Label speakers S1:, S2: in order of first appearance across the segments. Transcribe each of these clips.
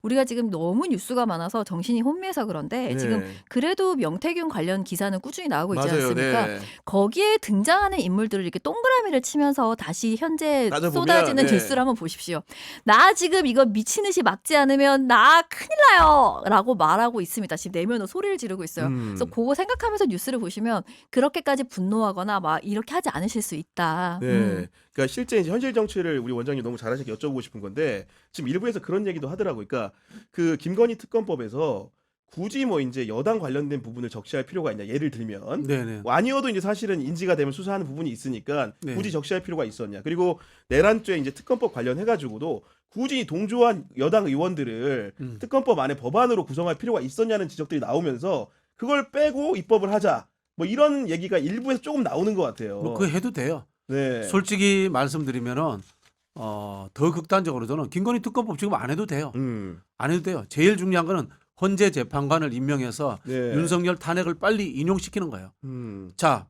S1: 우리가 지금 너무 뉴스가 많아서 정신이 혼미해서 그런데 지금
S2: 네.
S1: 그래도 명태균 관련 기사는 꾸준히 나오고 있지
S2: 맞아요.
S1: 않습니까?
S2: 네.
S1: 거기에 등장하는 인물들을 이렇게 동그라미를 치면서 다시 현재
S2: 따져보면
S1: 쏟아지는
S2: 네.
S1: 뉴스를 한번 보십시오. 나 지금 이거 미친 듯이 막지 않으면 나 큰일 나요! 라고 말하고 있습니다. 지금 내면으로 소리를 지르고 있어요. 그래서 그거 생각하면서 뉴스를 보시면 그렇게까지 분노하거나 막 이렇게 하지 않으실 수 있다.
S2: 네. 그러니까 실제 이제 현실 정치를 우리 원장님 너무 잘하시니까 여쭤보고 싶은 건데 지금 일부에서 그런 얘기도 하더라고요. 그러니까 그 김건희 특검법에서 굳이 뭐 이제 여당 관련된 부분을 적시할 필요가 있냐. 예를 들면
S3: 네네.
S2: 뭐 아니어도 이제 사실은 인지가 되면 수사하는 부분이 있으니까
S3: 네.
S2: 굳이 적시할 필요가 있었냐. 그리고 내란죄 이제 특검법 관련해 가지고도 굳이 동조한 여당 의원들을 특검법 안에 법안으로 구성할 필요가 있었냐는 지적들이 나오면서 그걸 빼고 입법을 하자. 뭐 이런 얘기가 일부에서 조금 나오는 것 같아요.
S3: 뭐 그거 해도 돼요.
S2: 네.
S3: 솔직히 말씀드리면은 더 극단적으로 저는 김건희 특검법 지금 안 해도 돼요. 안 해도 돼요. 제일 중요한 거는 헌재 재판관을 임명해서
S2: 네.
S3: 윤석열 탄핵을 빨리 인용시키는 거예요.
S2: 음.
S3: 자,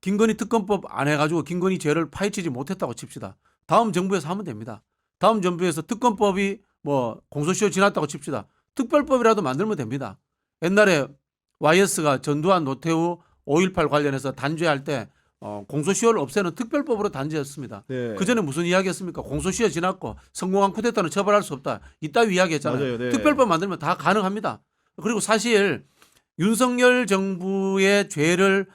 S3: 김건희 특검법 안 해가지고 김건희 죄를 파헤치지 못했다고 칩시다. 다음 정부에서 하면 됩니다. 다음 정부에서 특검법이 뭐 공소시효 지났다고 칩시다. 특별법이라도 만들면 됩니다. 옛날에 YS가 전두환, 노태우 5.18 관련해서 단죄할 때 공소시효를 없애는 특별법으로 단죄했습니다.
S2: 네.
S3: 그 전에 무슨 이야기했습니까? 공소시효 지났고 성공한 쿠데타는 처벌할 수 없다. 이따위 이야기했잖아요.
S2: 맞아요. 네.
S3: 특별법 만들면 다 가능합니다. 그리고 사실 윤석열 정부의 죄를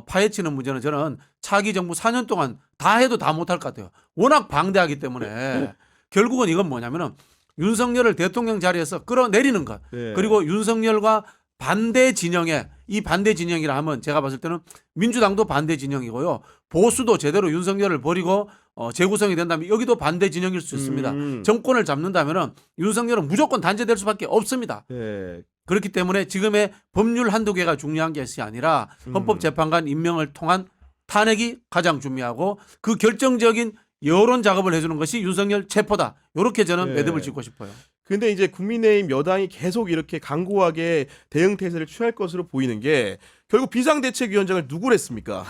S3: 파헤치는 문제는 저는 차기 정부 4년 동안 다 해도 다 못할 것 같아요. 워낙 방대하기 때문에 결국은 이건 뭐냐면은 윤석열을 대통령 자리에서 끌어내리는 것.
S2: 네.
S3: 그리고 윤석열과 반대 진영에 이 반대 진영이라 하면 제가 봤을 때는 민주당도 반대 진영이고요. 보수도 제대로 윤석열을 버리고 재구성이 된다면 여기도 반대 진영일 수 있습니다. 정권을 잡는다면은 윤석열은 무조건 단죄될 수밖에 없습니다.
S2: 네.
S3: 그렇기 때문에 지금의 법률 한두 개가 중요한 것이 아니라 헌법재판관 임명을 통한 탄핵이 가장 중요하고 그 결정적인 여론 작업을 해주는 것이 윤석열 체포다. 이렇게 저는
S2: 네.
S3: 매듭을 짓고 싶어요.
S2: 근데 이제 국민의힘 여당이 계속 이렇게 강고하게 대응 태세를 취할 것으로 보이는 게 결국 비상대책위원장을 누구를 했습니까?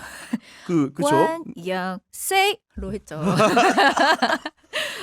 S2: 그쵸?
S1: 권영세로 했죠.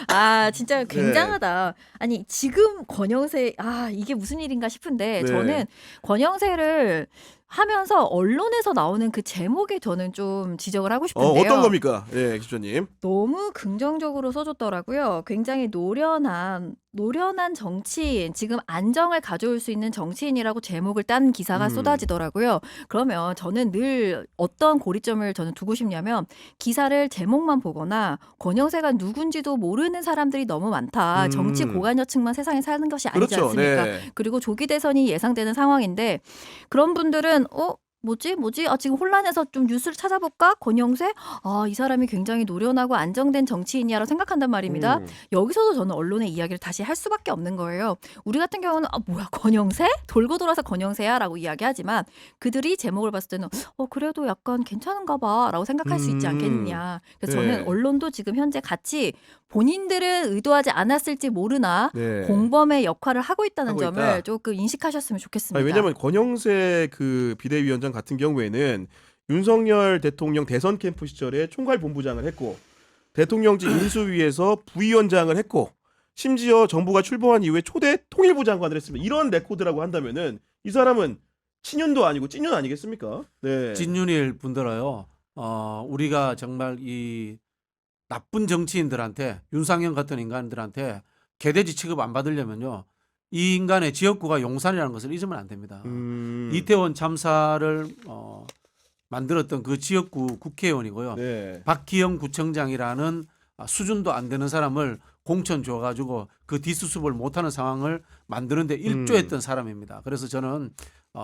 S1: 아 진짜 굉장하다. 아니 지금 권영세 이게 무슨 일인가 싶은데
S2: 네.
S1: 저는 권영세를 하면서 언론에서 나오는 그 제목에 저는 좀 지적을 하고 싶은데요.
S2: 어떤 겁니까? 네, 기자님.
S1: 너무 긍정적으로 써줬더라고요. 굉장히 노련한 정치인, 지금 안정을 가져올 수 있는 정치인이라고 제목을 딴 기사가 쏟아지더라고요. 그러면 저는 늘 어떤 고리점을 저는 두고 싶냐면 기사를 제목만 보거나 권영세가 누군지도 모르는 사람들이 너무 많다. 정치 고관여층만 세상에 사는 것이 아니지
S2: 그렇죠.
S1: 않습니까?
S2: 네.
S1: 그리고 조기 대선이 예상되는 상황인데 그런 분들은 뭐지? 지금 혼란해서 좀 뉴스를 찾아볼까? 권영세? 이 사람이 굉장히 노련하고 안정된 정치인이야라고 생각한단 말입니다. 여기서도 저는 언론의 이야기를 다시 할 수밖에 없는 거예요. 우리 같은 경우는 뭐야 권영세? 돌고 돌아서 권영세야? 라고 이야기하지만 그들이 제목을 봤을 때는 그래도 약간 괜찮은가 봐 라고 생각할 수 있지 않겠느냐. 그래서
S2: 네.
S1: 저는 언론도 지금 현재 같이 본인들은 의도하지 않았을지 모르나
S2: 네.
S1: 공범의 역할을 하고 있다는
S2: 하고
S1: 점을
S2: 있다.
S1: 조금 인식하셨으면 좋겠습니다.
S2: 왜냐하면 권영세 그 비대위원장 같은 경우에는 윤석열 대통령 대선 캠프 시절에 총괄본부장을 했고 대통령직 인수위에서 부위원장을 했고 심지어 정부가 출범한 이후에 초대 통일부 장관을 했습니다. 이런 레코드라고 한다면은 이 사람은 친윤도 아니고 찐윤 아니겠습니까? 네.
S3: 진윤일 분들어요. 우리가 정말 이 나쁜 정치인들한테 윤상현 같은 인간들한테 개돼지 취급 안 받으려면요. 이 인간의 지역구가 용산이라는 것을 잊으면 안 됩니다. 이태원 참사를 만들었던 그 지역구 국회의원이고요.
S2: 네.
S3: 박기영 구청장이라는 수준도 안 되는 사람을 공천 줘가지고 그 뒷수습을 못하는 상황을 만드는데 일조했던 사람입니다. 그래서 저는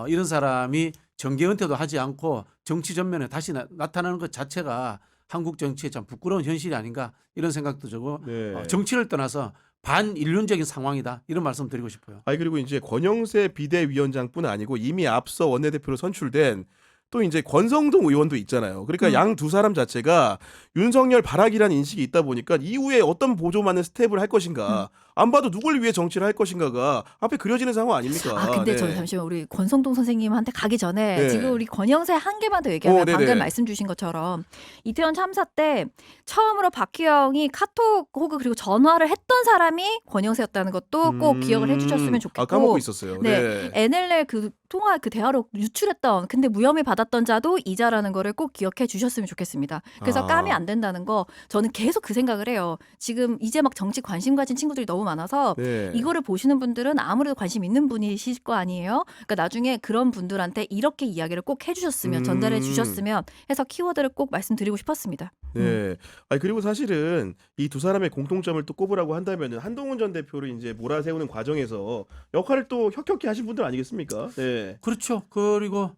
S3: 이런 사람이 정계 은퇴도 하지 않고 정치 전면에 다시 나타나는 것 자체가 한국 정치의 참 부끄러운 현실이 아닌가 이런 생각도 들고
S2: 네.
S3: 정치를 떠나서 반인륜적인 상황이다 이런 말씀 드리고 싶어요.
S2: 그리고 이제 권영세 비대위원장뿐 아니고 이미 앞서 원내대표로 선출된 또 이제 권성동 의원도 있잖아요. 그러니까 양 두 사람 자체가 윤석열 발악이라는 인식이 있다 보니까 이후에 어떤 보조받는 스텝을 할 것인가. 안 봐도 누굴 위해 정치를 할 것인가가 앞에 그려지는 상황 아닙니까?
S1: 아 근데
S2: 네.
S1: 저 잠시만 우리 권성동 선생님한테 가기 전에
S2: 네.
S1: 지금 우리 권영세 한 개만 더 얘기하면
S2: 네네.
S1: 방금 말씀 주신 것처럼 이태원 참사 때 처음으로 박희영이 카톡 혹은 그리고 전화를 했던 사람이 권영세였다는 것도 꼭 기억을 해주셨으면 좋겠고
S2: 아, 까먹고 있었어요.
S1: 네. NLL 그 통화 그 대화로 유출했던 근데 무혐의 받았던 자도 이자라는 거를 꼭 기억해 주셨으면 좋겠습니다. 그래서
S2: 아.
S1: 까면 안 된다는 거 저는 계속 그 생각을 해요. 지금 이제 막 정치 관심 가진 친구들이 너무 많아서
S2: 네.
S1: 이거를 보시는 분들은 아무래도 관심 있는 분이실 거 아니에요. 그러니까 나중에 그런 분들한테 이렇게 이야기를 꼭 해주셨으면 전달해 주셨으면 해서 키워드를 꼭 말씀드리고 싶었습니다.
S2: 네. 아니 그리고 사실은 이 두 사람의 공통점을 또 꼽으라고 한다면은 한동훈 전 대표를 이제 몰아세우는 과정에서 역할을 또 혁혁히 하신 분들 아니겠습니까? 네.
S3: 그렇죠. 그리고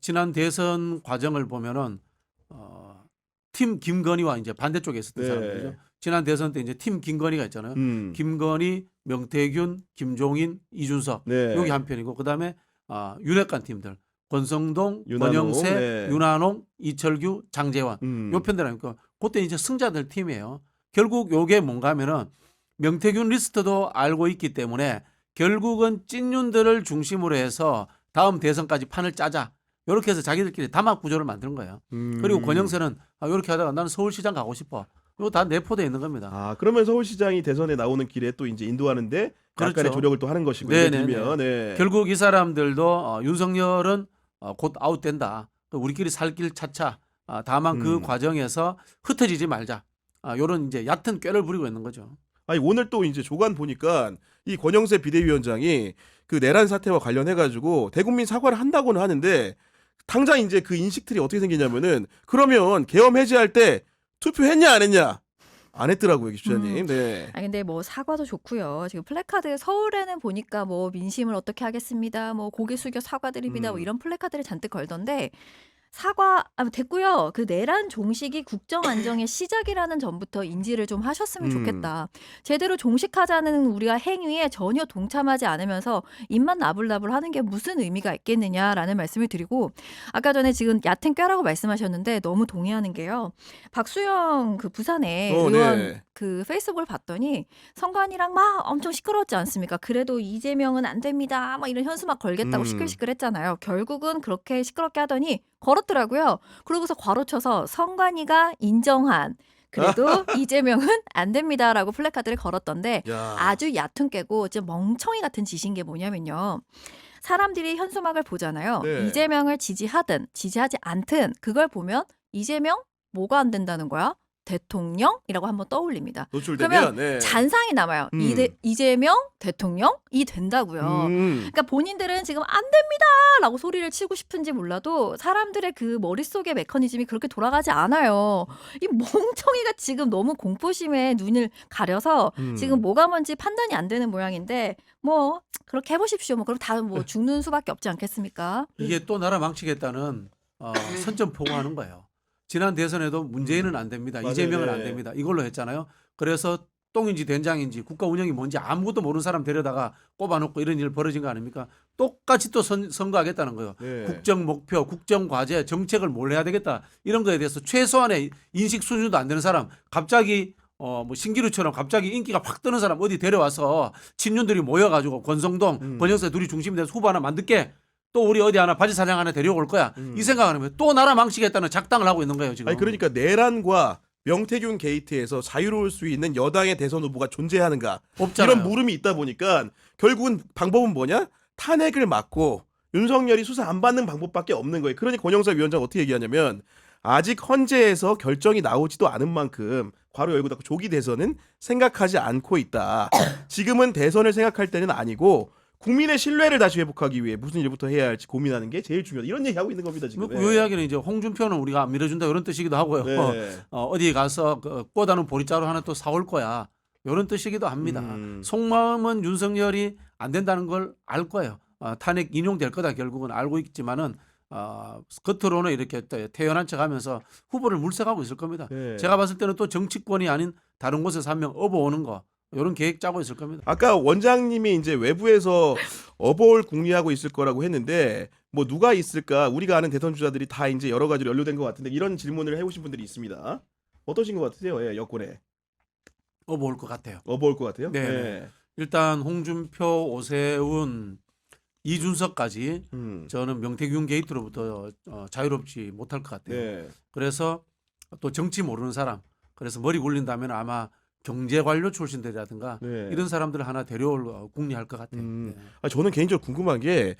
S3: 지난 대선 과정을 보면은 팀 김건희와 이제 반대쪽에 있었던
S2: 네.
S3: 사람들이죠. 지난 대선 때 이제 팀 김건희가 있잖아요. 김건희, 명태균, 김종인, 이준석
S2: 네.
S3: 여기 한 편이고 그다음에 윤핵관 팀들 권성동,
S2: 윤한홍,
S3: 권영세,
S2: 네.
S3: 윤한홍, 이철규, 장재환 요 편들 아닙니까? 그때 이제 승자들 팀이에요. 결국 요게 뭔가 하면은 명태균 리스트도 알고 있기 때문에 결국은 찐윤들을 중심으로 해서 다음 대선까지 판을 짜자. 이렇게 해서 자기들끼리 담합 구조를 만드는 거예요. 그리고 권영세는 이렇게 하다가 나는 서울시장 가고 싶어. 이거 다 내포되어 있는 겁니다.
S2: 아, 그러면 서울시장이 대선에 나오는 길에 또 이제 인도하는데 약간의
S3: 그렇죠.
S2: 조력을 또 하는 것이고
S3: 네네네.
S2: 들면 네.
S3: 결국 이 사람들도 윤석열은 곧 아웃된다. 우리끼리 살 길 찾자. 다만 그 과정에서 흩어지지 말자. 이런 이제 얕은 꾀를 부리고 있는 거죠.
S2: 아니 오늘 또 이제 조간 보니까 이 권영세 비대위원장이 그 내란 사태와 관련해 가지고 대국민 사과를 한다고는 하는데 당장 이제 그 인식틀이 어떻게 생기냐면은 그러면 계엄 해제할 때 투표했냐 안 했냐 안 했더라고요, 기자님. 네.
S1: 아 근데 뭐 사과도 좋고요. 지금 플래카드 서울에는 보니까 뭐 민심을 어떻게 하겠습니다. 뭐 고개 숙여 사과드립니다. 뭐 이런 플래카드를 잔뜩 걸던데 사과 됐고요. 그 내란 종식이 국정 안정의 시작이라는 점부터 인지를 좀 하셨으면 좋겠다. 제대로 종식하자는 우리가 행위에 전혀 동참하지 않으면서 입만 나불나불 하는 게 무슨 의미가 있겠느냐라는 말씀을 드리고 아까 전에 지금 얕은 꾀라고 말씀하셨는데 너무 동의하는 게요. 박수영 그 부산의 의원
S2: 네.
S1: 그 페이스북을 봤더니 선관위랑 막 엄청 시끄러웠지 않습니까? 그래도 이재명은 안 됩니다. 막 이런 현수막 걸겠다고 시끌시끌했잖아요. 결국은 그렇게 시끄럽게 하더니 걸었더라고요. 그러고서 괄호쳐서 선관위가 인정한 그래도 이재명은 안 됩니다라고 플래카드를 걸었던데
S2: 야.
S1: 아주 얕은 깨고 좀 멍청이 같은 짓인 게 뭐냐면요. 사람들이 현수막을 보잖아요.
S2: 네.
S1: 이재명을 지지하든 지지하지 않든 그걸 보면 이재명 뭐가 안 된다는 거야? 대통령이라고 한번 떠올립니다.
S2: 노출되면
S1: 그러면
S2: 네.
S1: 잔상이 남아요. 이재명 대통령이 된다고요. 그러니까 본인들은 지금 안 됩니다라고 소리를 치고 싶은지 몰라도 사람들의 그 머릿속의 메커니즘이 그렇게 돌아가지 않아요. 이 멍청이가 지금 너무 공포심에 눈을 가려서 지금 뭐가 뭔지 판단이 안 되는 모양인데 뭐 그렇게 해보십시오. 뭐 그럼 다 뭐 죽는 수밖에 없지 않겠습니까?
S3: 이게 또 나라 망치겠다는 선전포고하는 거예요. 지난 대선에도 문재인은 안 됩니다.
S2: 맞아요.
S3: 이재명은
S2: 네.
S3: 안 됩니다. 이걸로 했잖아요. 그래서 똥인지 된장인지 국가 운영이 뭔지 아무것도 모르는 사람 데려다가 꼽아놓고 이런 일 벌어진 거 아닙니까? 똑같이 또 선거하겠다는 거예요.
S2: 네.
S3: 국정 목표, 국정 과제, 정책을 뭘 해야 되겠다 이런 거에 대해서 최소한의 인식 수준도 안 되는 사람 갑자기 뭐 신기루처럼 갑자기 인기가 팍 뜨는 사람 어디 데려와서 친윤들이 모여가지고 권성동, 권영세 둘이 중심이 돼서 후보 하나 만들게 또 우리 어디 하나 바지 사장 하나 데려올 거야. 이 생각을 하면 또 나라 망치겠다는 작당을 하고 있는 거예요 지금.
S2: 아니 그러니까 내란과 명태균 게이트에서 자유로울 수 있는 여당의 대선 후보가 존재하는가
S3: 없잖아요.
S2: 이런 물음이 있다 보니까 결국은 방법은 뭐냐? 탄핵을 막고 윤석열이 수사 안 받는 방법밖에 없는 거예요. 그러니 권영세 위원장 어떻게 얘기하냐면 아직 헌재에서 결정이 나오지도 않은 만큼 괄호 열고 닫고 조기 대선은 생각하지 않고 있다. 지금은 대선을 생각할 때는 아니고 국민의 신뢰를 다시 회복하기 위해 무슨 일부터 해야 할지 고민하는 게 제일 중요하다. 이런 얘기하고 있는 겁니다 지금.
S3: 이 이야기는 이제 홍준표는 우리가 안 밀어준다 이런 뜻이기도 하고요.
S2: 네.
S3: 어디 가서 꽂아놓은 보리자루 하나 또 사올 거야. 이런 뜻이기도 합니다. 속마음은 윤석열이 안 된다는 걸 알 거예요. 탄핵 인용될 거다 결국은 알고 있지만은 겉으로는 이렇게 태연한 척하면서 후보를 물색하고 있을 겁니다.
S2: 네.
S3: 제가 봤을 때는 또 정치권이 아닌 다른 곳에서 한 명 업어오는 거 이런 계획 짜고 있을 겁니다.
S2: 아까 원장님이 이제 외부에서 어버올 궁리하고 있을 거라고 했는데 뭐 누가 있을까? 우리가 아는 대선 주자들이 다 이제 여러 가지로 연루된 것 같은데 이런 질문을 해오신 분들이 있습니다. 어떠신 것 같으세요? 예, 여권에.
S3: 업어올 것 같아요.
S2: 업어올 것 같아요.
S3: 네. 일단 홍준표, 오세훈, 이준석까지 저는 명태균 게이트로부터 자유롭지 못할 것 같아요.
S2: 네.
S3: 그래서 또 정치 모르는 사람, 그래서 머리 굴린다면 아마 경제관료 출신들이라든가
S2: 네.
S3: 이런 사람들 하나 데려올 궁리할 것 같아요. 네.
S2: 저는 개인적으로 궁금한 게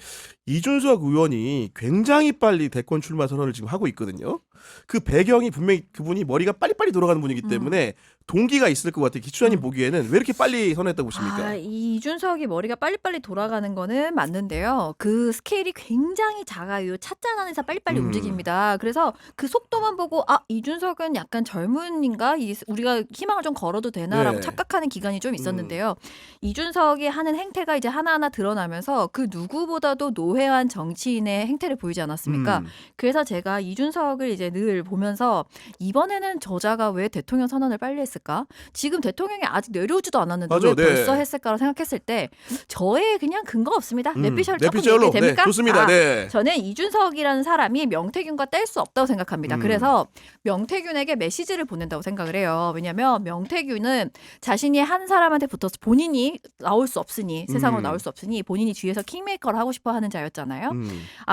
S2: 이준석 의원이 굉장히 빨리 대권 출마 선언을 지금 하고 있거든요. 그 배경이 분명히 그분이 머리가 빨리빨리 돌아가는 분이기 때문에 동기가 있을 것 같아요. 기초자님 보기에는 왜 이렇게 빨리 선언했다고 보십니까?
S1: 이 이준석이 머리가 빨리빨리 돌아가는 거는 맞는데요. 그 스케일이 굉장히 작아요. 찻잔 안에서 빨리빨리 움직입니다. 그래서 그 속도만 보고 이준석은 약간 젊은인가? 우리가 희망을 좀 걸어도 되나라고
S2: 네.
S1: 착각하는 기간이 좀 있었는데요. 이준석이 하는 행태가 이제 하나하나 드러나면서 그 누구보다도 노회한 정치인의 행태를 보이지 않았습니까? 그래서 제가 이준석을 이제 늘 보면서 이번에는 저자가 왜 대통령 선언을 빨리 했을까? 지금 대통령이 아직 내려오지도 않았는데
S2: 맞아,
S1: 왜
S2: 네.
S1: 벌써 했을까라고 생각했을 때 저의 그냥 근거 없습니다. 뇌피셜 조금
S2: 뇌피셜로
S1: 얘기 됩니까?
S2: 좋습니다. 네.
S1: 저는 이준석이라는 사람이 명태균과 뗄 수 없다고 생각합니다. 그래서 명태균에게 메시지를 보낸다고 생각을 해요. 왜냐하면 명태균은 자신이 한 사람한테 붙어서 본인이 나올 수 없으니 세상으로 나올 수 없으니 본인이 뒤에서 킹메이커를 하고 싶어 하는 자였잖아요.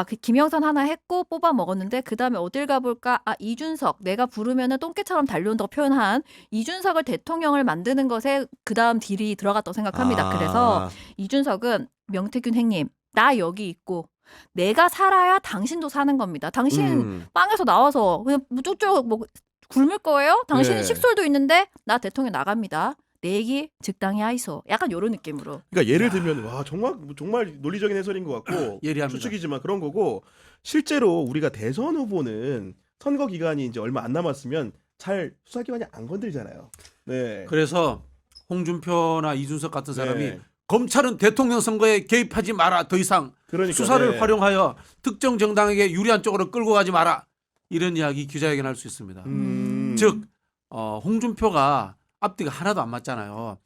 S1: 그 김영선 하나 했고 뽑아 먹었는데 그 다음에 어딜 가볼까? 이준석 내가 부르면은 똥개처럼 달려온다고 표현한 이준석을 대통령을 만드는 것에 그 다음 딜이 들어갔다고 생각합니다. 그래서 이준석은 명태균 행님 나 여기 있고 내가 살아야 당신도 사는 겁니다. 당신 빵에서 나와서 그냥 쪽쪽 뭐 굶을 거예요? 당신은
S2: 네.
S1: 식솔도 있는데 나 대통령 나갑니다. 내 얘기 즉당이 하이소. 약간 이런 느낌으로.
S2: 그러니까 예를 들면 와 정말 논리적인 해설인 것 같고
S3: 예리합니다.
S2: 추측이지만 그런 거고 실제로 우리가 대선 후보는 선거 기간이 이제 얼마 안 남았으면 잘 수사기관이 안 건들잖아요. 네.
S3: 그래서 홍준표나 이준석 같은 사람이
S2: 네.
S3: 검찰은 대통령 선거에 개입하지 마라. 더 이상
S2: 그러니까,
S3: 수사를
S2: 네.
S3: 활용하여 특정 정당에게 유리한 쪽으로 끌고 가지 마라. 이런 이야기 기자회견할 수 있습니다. 즉 홍준표가 앞뒤가 하나도 안 맞잖아요.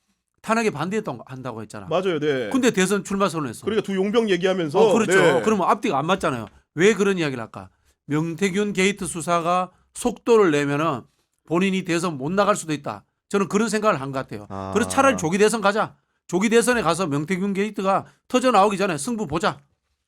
S3: 탄핵에 반대한다고 했잖아.
S2: 맞아요. 네.
S3: 근데 대선 출마 선언했어.
S2: 그러니까 두 용병 얘기하면서
S3: 그렇죠.
S2: 네.
S3: 그러면 앞뒤가 안 맞잖아요. 왜 그런 이야기를 할까? 명태균 게이트 수사가 속도를 내면은 본인이 대선 못 나갈 수도 있다. 저는 그런 생각을 한 것 같아요. 그래서 차라리 조기 대선 가자. 조기 대선에 가서 명태균 게이트가 터져 나오기 전에 승부 보자.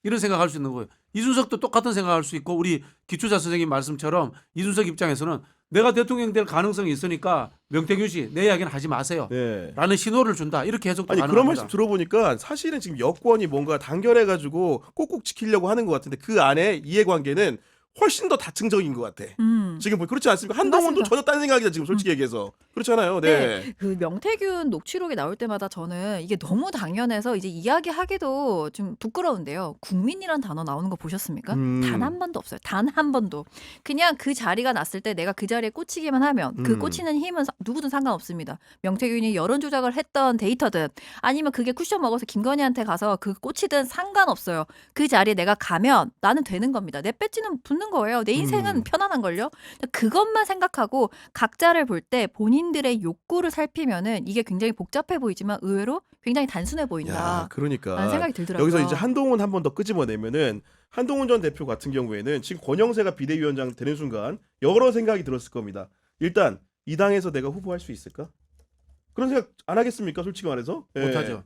S3: 이런 생각할 수 있는 거예요. 이준석도 똑같은 생각할 수 있고 우리 기초자 선생님 말씀처럼 이준석 입장에서는 내가 대통령 될 가능성이 있으니까 명태균 씨 내 이야기는 하지 마세요.
S2: 네.
S3: 라는 신호를 준다. 이렇게 해석도
S2: 아니
S3: 가능합니다.
S2: 그런 말씀 들어보니까 사실은 지금 여권이 뭔가 단결해가지고 꼭꼭 지키려고 하는 것 같은데 그 안에 이해관계는 훨씬 더 다층적인 것 같아. 지금 그렇지 않습니까? 한동훈도
S1: 맞습니다.
S2: 전혀 딴 생각이다 지금 솔직히 얘기해서 그렇잖아요. 네.
S1: 그 명태균 녹취록이 나올 때마다 저는 이게 너무 당연해서 이제 이야기하기도 좀 부끄러운데요. 국민이란 단어 나오는 거 보셨습니까? 단 한 번도 없어요. 단 한 번도. 그냥 그 자리가 났을 때 내가 그 자리에 꽂히기만 하면 그 꽂히는 힘은 누구든 상관없습니다. 명태균이 여론 조작을 했던 데이터든 아니면 그게 쿠션 먹어서 김건희한테 가서 그 꽂히든 상관없어요. 그 자리에 내가 가면 나는 되는 겁니다. 내 배지는 붙는 거예요. 내 인생은 편안한걸요. 그것만 생각하고 각자를 볼 때 본인들의 욕구를 살피면은 이게 굉장히 복잡해 보이지만 의외로 굉장히 단순해 보인다.
S2: 야, 그러니까
S1: 라는 생각이 들더라고요.
S2: 여기서 이제 한동훈 한 번 더 끄집어내면은 한동훈 전 대표 같은 경우에는 지금 권영세가 비대위원장 되는 순간 여러 생각이 들었을 겁니다. 일단 이 당에서 내가 후보할 수 있을까? 그런 생각 안 하겠습니까? 솔직히 말해서
S3: 못하죠.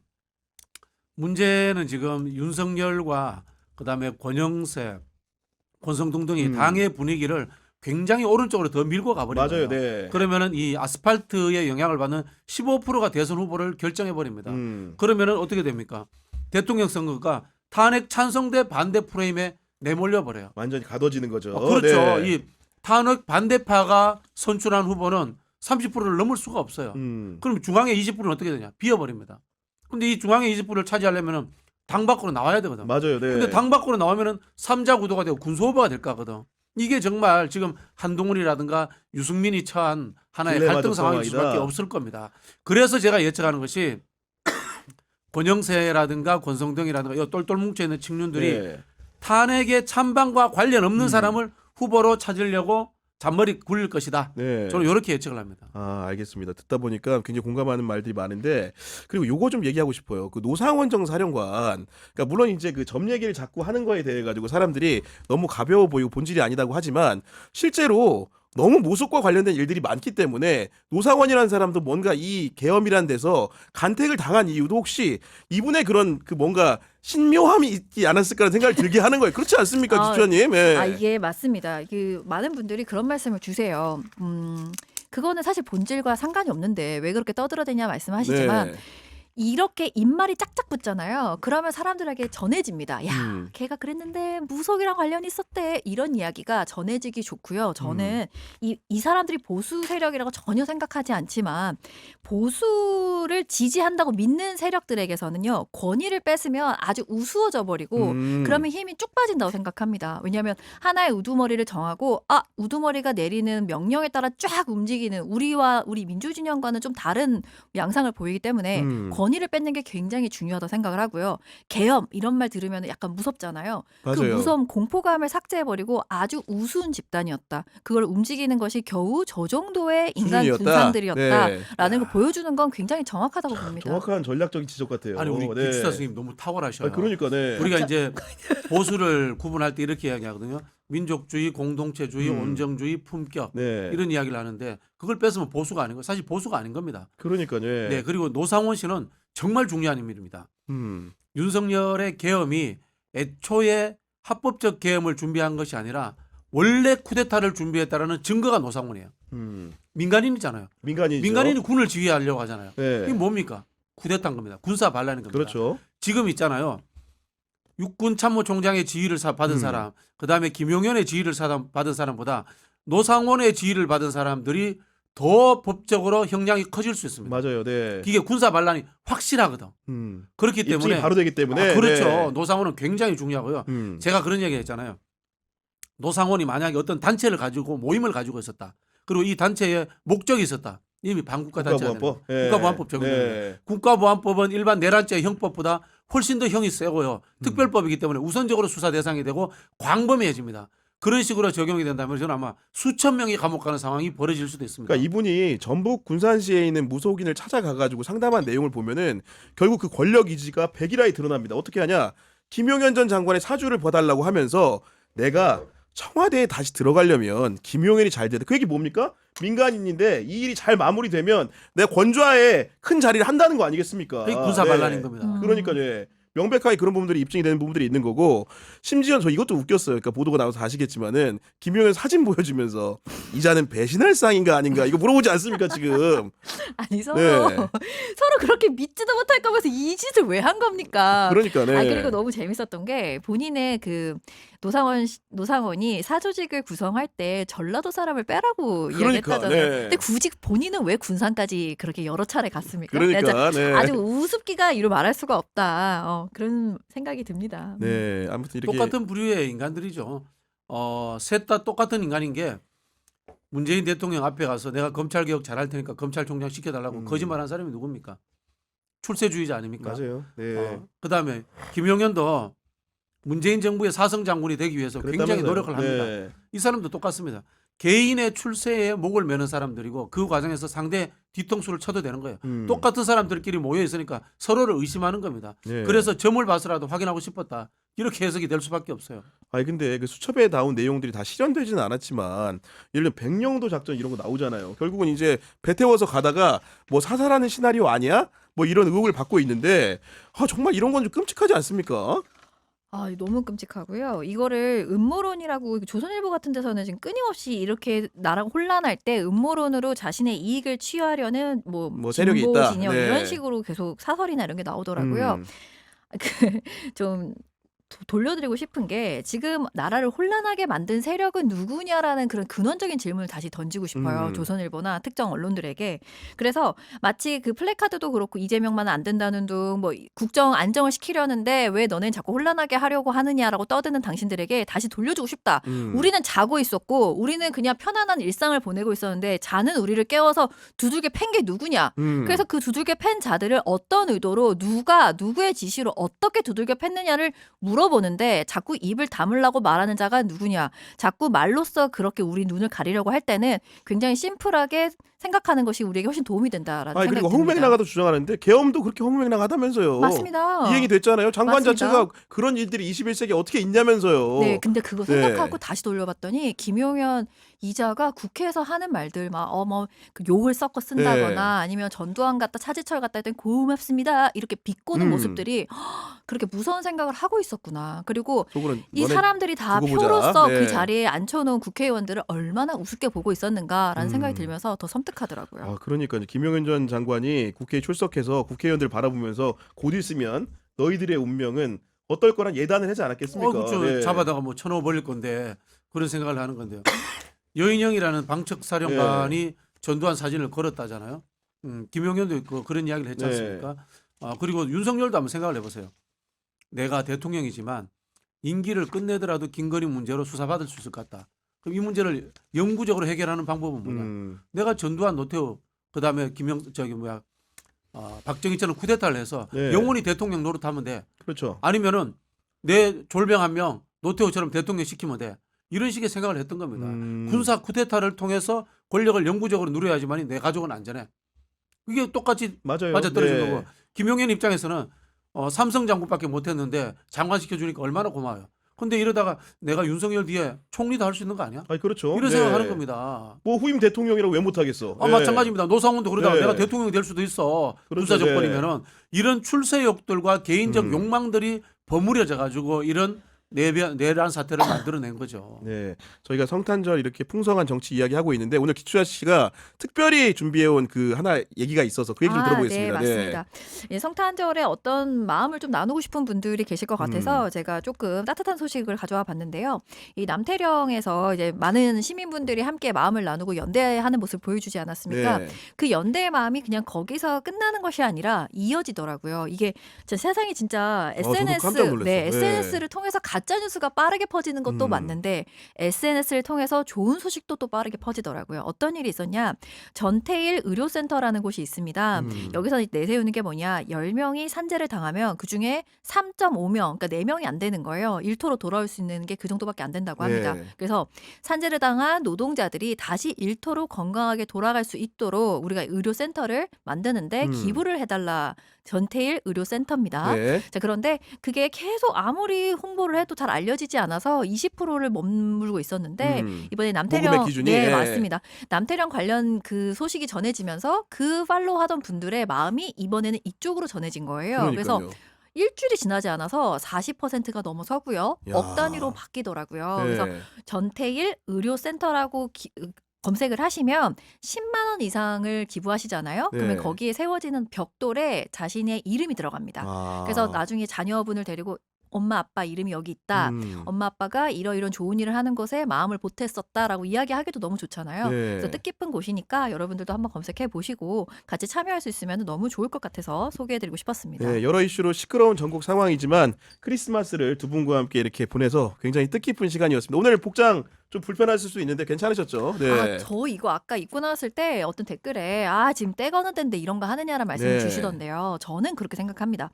S3: 문제는 지금 윤석열과 그다음에 권영세, 권성동 등이 당의 분위기를 굉장히 오른쪽으로 더 밀고 가버린
S2: 맞아요.
S3: 거예요.
S2: 네.
S3: 그러면은 이 아스팔트의 영향을 받는 15%가 대선 후보를 결정해 버립니다. 그러면은 어떻게 됩니까? 대통령 선거가 탄핵 찬성 대 반대 프레임에 내몰려 버려요.
S2: 완전히 가둬지는 거죠.
S3: 그렇죠.
S2: 네.
S3: 이 탄핵 반대파가 선출한 후보는 30%를 넘을 수가 없어요. 그럼 중앙의 20%는 어떻게 되냐? 비어버립니다. 근데 이 중앙의 20%를 차지하려면은 당 밖으로 나와야 되거든.
S2: 맞아요. 네.
S3: 근데 당 밖으로 나오면은 3자 구도가 되고 군소 후보가 될 거거든. 이게 정말 지금 한동훈이라든가 유승민이 처한 하나의
S2: 딜레마적
S3: 갈등 상황일
S2: 상황이다.
S3: 수밖에 없을 겁니다. 그래서 제가 예측하는 것이 권영세라든가 권성동이라든가 이 똘똘 뭉쳐 있는 청년들이
S2: 네.
S3: 탄핵의 찬반과 관련 없는 사람을 후보로 찾으려고 잔머리 굴릴 것이다.
S2: 네.
S3: 저는 이렇게 예측을 합니다.
S2: 알겠습니다. 듣다 보니까 굉장히 공감하는 말들이 많은데 그리고 요거 좀 얘기하고 싶어요. 그 노상원 정 사령관. 그러니까 물론 이제 그 점 얘기를 자꾸 하는 거에 대해 가지고 사람들이 너무 가벼워 보이고 본질이 아니다고 하지만 실제로 너무 모속과 관련된 일들이 많기 때문에 노상원이라는 사람도 뭔가 이 계엄이라는 데서 간택을 당한 이유도 혹시 이분의 그런 그 뭔가 신묘함이 있지 않았을까라는 생각을 들게 하는 거예요. 그렇지 않습니까,
S1: 아,
S2: 주주님? 예.
S1: 이게 맞습니다. 그 많은 분들이 그런 말씀을 주세요. 그거는 사실 본질과 상관이 없는데 왜 그렇게 떠들어대냐 말씀하시지만
S2: 네.
S1: 이렇게 입말이 짝짝 붙잖아요. 그러면 사람들에게 전해집니다. 야, 걔가 그랬는데 무속이랑 관련이 있었대. 이런 이야기가 전해지기 좋고요. 저는 이 사람들이 보수 세력이라고 전혀 생각하지 않지만 보수를 지지한다고 믿는 세력들에게서는요. 권위를 뺏으면 아주 우스워져 버리고 그러면 힘이 쭉 빠진다고 생각합니다. 왜냐하면 하나의 우두머리를 정하고 우두머리가 내리는 명령에 따라 쫙 움직이는 우리와 우리 민주진영과는 좀 다른 양상을 보이기 때문에 권위를 뺏는 게 굉장히 중요하다고 생각을 하고요. 계엄 이런 말 들으면 약간 무섭잖아요. 그
S2: 맞아요.
S1: 무서움 공포감을 삭제해버리고 아주 우스운 집단이었다. 그걸 움직이는 것이 겨우 저 정도의 인간
S2: 수준이었다.
S1: 군상들이었다라는
S2: 네.
S1: 걸 보여주는 건 굉장히 정확하다고 봅니다.
S2: 정확한 전략적인 지적 같아요.
S3: 아니 우리
S2: 네.
S3: 기치사 선생님 너무 탁월하셔요.
S2: 그러니까 네.
S3: 우리가 이제 보수를 구분할 때 이렇게 이야기하거든요. 민족주의, 공동체주의, 온정주의, 품격
S2: 네.
S3: 이런 이야기를 하는데 그걸 뺏으면 보수가 아닌 거. 사실 보수가 아닌 겁니다.
S2: 그러니까요.
S3: 네, 그리고 노상원 씨는 정말 중요한 인물입니다. 윤석열의 계엄이 애초에 합법적 계엄을 준비한 것이 아니라 원래 쿠데타를 준비했다라는 증거가 노상원이에요. 민간인이잖아요.
S2: 민간인이죠.
S3: 민간인이 군을 지휘하려고 하잖아요.
S2: 네.
S3: 이게 뭡니까? 쿠데타인 겁니다. 군사 반란인 겁니다.
S2: 그렇죠.
S3: 지금 있잖아요. 육군 참모총장의 지휘를 받은 사람, 그다음에 김용현의 지휘를 받은 사람보다 노상원의 지휘를 받은 사람들이 더 법적으로 형량이 커질 수 있습니다.
S2: 맞아요. 네.
S3: 이게 군사 반란이 확실하거든. 그렇기
S2: 입증이
S3: 때문에
S2: 바로 되기 때문에.
S3: 그렇죠.
S2: 네.
S3: 노상원은 굉장히 중요하고요. 제가 그런 얘기 했잖아요. 노상원이 만약에 어떤 단체를 가지고 모임을 가지고 있었다. 그리고 이 단체에 목적이 있었다. 이미 반국가 단체가 되는
S2: 국가보안법.
S3: 거예요. 국가보안법 적용됩니다.
S2: 네.
S3: 국가보안법은 일반 내란죄 형법보다 훨씬 더 형이 세고요. 특별법이기 때문에 우선적으로 수사 대상이 되고 광범위해집니다. 그런 식으로 적용이 된다면 저는 아마 수천 명이 감옥 가는 상황이 벌어질 수도 있습니다.
S2: 그러니까 이분이 전북 군산시에 있는 무속인을 찾아가가지고 상담한 내용을 보면은 결국 그 권력 의지가 백일하에 드러납니다. 어떻게 하냐? 김용현 전 장관의 사주를 봐달라고 하면서 내가 청와대에 다시 들어가려면 김용현이 잘 돼야 돼. 그 얘기 뭡니까? 민간인인데 이 일이 잘 마무리되면 내가 권좌에 큰 자리를 한다는 거 아니겠습니까?
S3: 그게 군사 반란인 겁니다.
S2: 그러니까요. 예. 명백하게 그런 부분들이 입증이 되는 부분들이 있는 거고 심지어 저 이것도 웃겼어요. 그러니까 보도가 나와서 아시겠지만은 김용현 사진 보여주면서 이자는 배신할 상인가 아닌가 이거 물어보지 않습니까 지금?
S1: 아니 서로
S2: 네.
S1: 서로 그렇게 믿지도 못할 거면서 이 짓을 왜 한 겁니까?
S2: 그러니까 네.
S1: 그리고 너무 재밌었던 게 본인의 그 노상원이 사조직을 구성할 때 전라도 사람을 빼라고
S2: 그러니까,
S1: 이야기했다잖아요.
S2: 네.
S1: 근데 굳이 본인은 왜 군산까지 그렇게 여러 차례 갔습니까?
S2: 그러니까 네.
S1: 아주 우습기가 이루 말할 수가 없다. 그런 생각이 듭니다.
S2: 네. 아무튼 이렇게
S3: 똑같은 부류의 인간들이죠. 셋 다 똑같은 인간인 게 문재인 대통령 앞에 가서 내가 검찰 개혁 잘할 테니까 검찰총장 시켜달라고 거짓말한 사람이 누굽니까? 출세주의자 아닙니까?
S2: 맞아요. 네.
S3: 그다음에 김용현도 문재인 정부의 사성 장군이 되기 위해서 굉장히
S2: 그랬다면서요.
S3: 노력을 합니다.
S2: 네.
S3: 이 사람도 똑같습니다. 개인의 출세에 목을 매는 사람들이고 그 과정에서 상대 뒤통수를 쳐도 되는 거예요. 똑같은 사람들끼리 모여 있으니까 서로를 의심하는 겁니다.
S2: 네.
S3: 그래서 점을 봐서라도 확인하고 싶었다. 이렇게 해석이 될 수밖에 없어요.
S2: 아니 근데 그 수첩에 나온 내용들이 다 실현되지는 않았지만 예를 들면 백령도 작전 이런 거 나오잖아요. 결국은 이제 배 태워서 가다가 뭐 사살하는 시나리오 아니야? 뭐 이런 의혹을 받고 있는데 정말 이런 건 좀 끔찍하지 않습니까?
S1: 너무 끔찍하고요. 이거를 음모론이라고 조선일보 같은 데서는 지금 끊임없이 이렇게 나라가 혼란할 때 음모론으로 자신의 이익을 취하려는 뭐
S2: 세력이
S1: 진보
S2: 있다.
S1: 진영
S2: 네.
S1: 이런 식으로 계속 사설이나 이런 게 나오더라고요. 좀 돌려드리고 싶은 게 지금 나라를 혼란하게 만든 세력은 누구냐라는 그런 근원적인 질문을 다시 던지고 싶어요. 조선일보나 특정 언론들에게. 그래서 마치 그 플래카드도 그렇고 이재명만 안 된다는 둥 뭐 국정 안정을 시키려는데 왜 너넨 자꾸 혼란하게 하려고 하느냐라고 떠드는 당신들에게 다시 돌려주고 싶다. 우리는 자고 있었고 우리는 그냥 편안한 일상을 보내고 있었는데 자는 우리를 깨워서 두들겨 팬 게 누구냐. 그래서 그 두들겨 팬 자들을 어떤 의도로 누가 누구의 지시로 어떻게 두들겨 팼느냐를 물어보는데 자꾸 입을 다물라고 말하는 자가 누구냐. 자꾸 말로써 그렇게 우리 눈을 가리려고 할 때는 굉장히 심플하게 생각하는 것이 우리에게 훨씬 도움이 된다라는
S2: 아니
S1: 생각이
S2: 그리고
S1: 듭니다.
S2: 허무맹랑하다도 주장하는데 계엄도 그렇게 허무맹랑하다면서요.
S1: 맞습니다.
S2: 이 얘기 됐잖아요. 장관
S1: 맞습니다.
S2: 자체가 그런 일들이 21세기에 어떻게 있냐면서요.
S1: 네, 근데 그거
S2: 네.
S1: 생각하고 다시 돌려봤더니 김용현 이자가 국회에서 하는 말들 그 욕을 섞어 쓴다거나
S2: 네.
S1: 아니면 전두환 같다 차지철 같다 했더니 고맙습니다 이렇게 비꼬는
S2: 음.
S1: 모습들이 그렇게 무서운 생각을 하고 있었구나. 그리고
S2: 속으로는
S1: 이
S2: 너네
S1: 사람들이 다
S2: 두고 보자.
S1: 표로서
S2: 네.
S1: 그 자리에 앉혀놓은 국회의원들을 얼마나 우습게 보고 있었는가라는 생각이
S2: 음.
S1: 들면서 더 섬뜩하더라고요.
S2: 아, 그러니까 김용현 전 장관이 국회에 출석해서 국회의원들 바라보면서 곧 있으면 너희들의 운명은 어떨 거란 예단을 하지 않았겠습니까?
S3: 그렇죠.
S2: 네.
S3: 잡아다가 뭐 쳐넣어 버릴 건데 그런 생각을 하는 건데요. 여인영이라는 방책사령관이 전두환 사진을 걸었다잖아요. 김용현도 그런 이야기를 했지
S2: 네.
S3: 않습니까? 그리고 윤석열도 한번 생각을 해보세요. 내가 대통령이지만 임기를 끝내더라도 김건희 문제로 수사받을 수 있을 것 같다. 그럼 이 문제를 영구적으로 해결하는 방법은 뭐냐? 내가 전두환, 노태우, 그다음에 박정희처럼 쿠데타를 해서
S2: 네.
S3: 영원히 대통령 노릇하면 돼.
S2: 그렇죠.
S3: 아니면은 내 졸병 한 명 노태우처럼 대통령 시키면 돼. 이런 식의 생각을 했던 겁니다. 군사 쿠데타를 통해서 권력을 영구적으로 누려야지만 내 가족은 안전해. 이게 똑같이
S2: 맞아요.
S3: 맞아 떨어진
S2: 네.
S3: 거고 김용현 입장에서는 삼성 장군밖에 못했는데 장관 시켜주니까 얼마나 고마워요. 근데 이러다가 내가 윤석열 뒤에 총리도 할 수 있는 거 아니야?
S2: 아니 그렇죠.
S3: 이런
S2: 네.
S3: 생각하는 겁니다.
S2: 뭐 후임 대통령이라고 왜 못하겠어? 네.
S3: 마찬가지입니다. 노상훈도 그러다가
S2: 네.
S3: 내가 대통령이 될 수도 있어.
S2: 그렇죠.
S3: 군사 정권이면은 이런 출세욕들과 개인적 욕망들이 버무려져 가지고 이런 내란 사태를 만들어낸 거죠.
S2: 네, 저희가 성탄절 이렇게 풍성한 정치 이야기하고 있는데 오늘 기추아 씨가 특별히 준비해온 그 하나 얘기가 있어서 그 얘기 좀 들어보겠습니다.
S1: 네, 맞습니다. 예, 성탄절에 어떤 마음을 좀 나누고 싶은 분들이 계실 것 같아서 제가 조금 따뜻한 소식을 가져와 봤는데요. 이 남태령에서 이제 많은 시민분들이 함께 마음을 나누고 연대하는 모습을 보여주지 않았습니까?
S2: 네.
S1: 그 연대의 마음이 그냥 거기서 끝나는 것이 아니라 이어지더라고요. 이게 진짜 세상이 진짜
S2: 저도 깜짝
S1: SNS,
S2: 놀랐어요.
S1: 네,
S2: 네.
S1: SNS를 통해서 가짜 뉴스가 빠르게 퍼지는 것도 맞는데 SNS를 통해서 좋은 소식도 또 빠르게 퍼지더라고요. 어떤 일이 있었냐? 전태일 의료센터라는 곳이 있습니다. 여기서 내세우는 게 뭐냐? 10명이 산재를 당하면 그중에 3.5명, 그러니까 4명이 안 되는 거예요. 일터로 돌아올 수 있는 게 그 정도밖에 안 된다고 합니다.
S2: 네.
S1: 그래서 산재를 당한 노동자들이 다시 일터로 건강하게 돌아갈 수 있도록 우리가 의료센터를 만드는데 기부를 해달라. 전태일 의료센터입니다.
S2: 네.
S1: 자, 그런데 그게 계속 아무리 홍보를 해도 잘 알려지지 않아서 20%를 머물고 있었는데 이번에 남태령
S2: 모금의 기준이?
S1: 네,
S2: 예.
S1: 맞습니다. 남태령 관련 그 소식이 전해지면서 그 팔로우 하던 분들의 마음이 이번에는 이쪽으로 전해진 거예요. 그래서
S2: 그러니까요.
S1: 일주일이 지나지 않아서 40%가 넘어서고요.
S2: 야.
S1: 억 단위로 바뀌더라고요.
S2: 네.
S1: 그래서 전태일 의료센터라고 검색을 하시면 10만 원 이상을 기부하시잖아요.
S2: 네.
S1: 그러면 거기에 세워지는 벽돌에 자신의 이름이 들어갑니다. 그래서 나중에 자녀분을 데리고 엄마 아빠 이름이 여기 있다. 엄마 아빠가 이러이런 좋은 일을 하는 것에 마음을 보탰었다라고 이야기하기도 너무 좋잖아요.
S2: 네.
S1: 그래서 뜻깊은 곳이니까 여러분들도 한번 검색해 보시고 같이 참여할 수 있으면 너무 좋을 것 같아서 소개해드리고 싶었습니다.
S2: 네, 여러 이슈로 시끄러운 전국 상황이지만 크리스마스를 두 분과 함께 이렇게 보내서 굉장히 뜻깊은 시간이었습니다. 오늘 복장 좀 불편하실 수 있는데 괜찮으셨죠? 네.
S1: 저 이거 아까 입고 나왔을 때 어떤 댓글에 지금 때 거는 때인데 이런 거 하느냐라는 말씀을
S2: 네.
S1: 주시던데요. 저는 그렇게 생각합니다.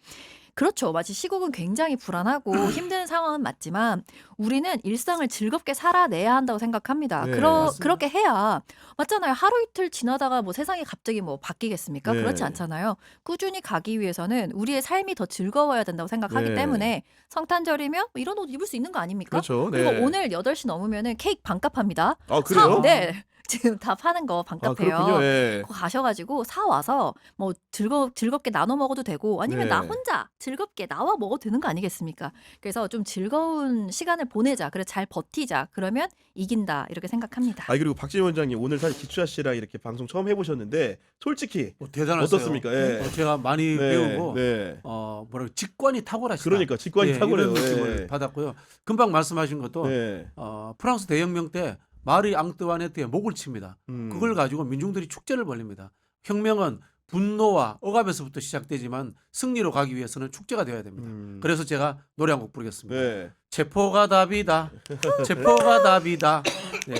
S1: 그렇죠. 마치 시국은 굉장히 불안하고 힘든 상황은 맞지만 우리는 일상을 즐겁게 살아내야 한다고 생각합니다.
S2: 네,
S3: 맞습니다.
S1: 그렇게 해야 맞잖아요. 하루 이틀 지나다가 뭐 세상이 갑자기 뭐 바뀌겠습니까?
S2: 네.
S1: 그렇지 않잖아요. 꾸준히 가기 위해서는 우리의 삶이 더 즐거워야 된다고 생각하기
S2: 네.
S1: 때문에 성탄절이면 뭐 이런 옷 입을 수 있는 거 아닙니까?
S2: 그렇죠. 네.
S1: 그리고 오늘 8시 넘으면은 케이크 반값 합니다.
S2: 그래요?
S1: 네. 지금 다 파는 거 반값해요.
S2: 그렇군요. 네.
S1: 그거 가셔가지고 사 와서 뭐 즐겁게 나눠 먹어도 되고 아니면
S2: 네.
S1: 나 혼자 즐겁게 나와 먹어도 되는 거 아니겠습니까? 그래서 좀 즐거운 시간을 보내자. 그래 잘 버티자. 그러면 이긴다 이렇게 생각합니다.
S2: 그리고 박지원 원장님 오늘 사실 기추아 씨랑 이렇게 방송 처음 해보셨는데 솔직히
S3: 대단하세요.
S2: 어떻습니까? 예.
S3: 제가 많이 배우고
S2: 네.
S3: 직관이 탁월하시다.
S2: 그러니까 직관이 탁월해요.
S3: 이런 느낌을
S2: 예.
S3: 받았고요. 금방 말씀하신 것도
S2: 네.
S3: 프랑스 대혁명 때 마리 앙뚜아네트의 목을 칩니다. 그걸 가지고 민중들이 축제를 벌립니다. 혁명은 분노와 억압에서부터 시작되지만 승리로 가기 위해서는 축제가 되어야 됩니다. 그래서 제가 노래 한 곡 부르겠습니다.
S2: 네.
S3: 체포가 답이다. 체포가 답이다. 네.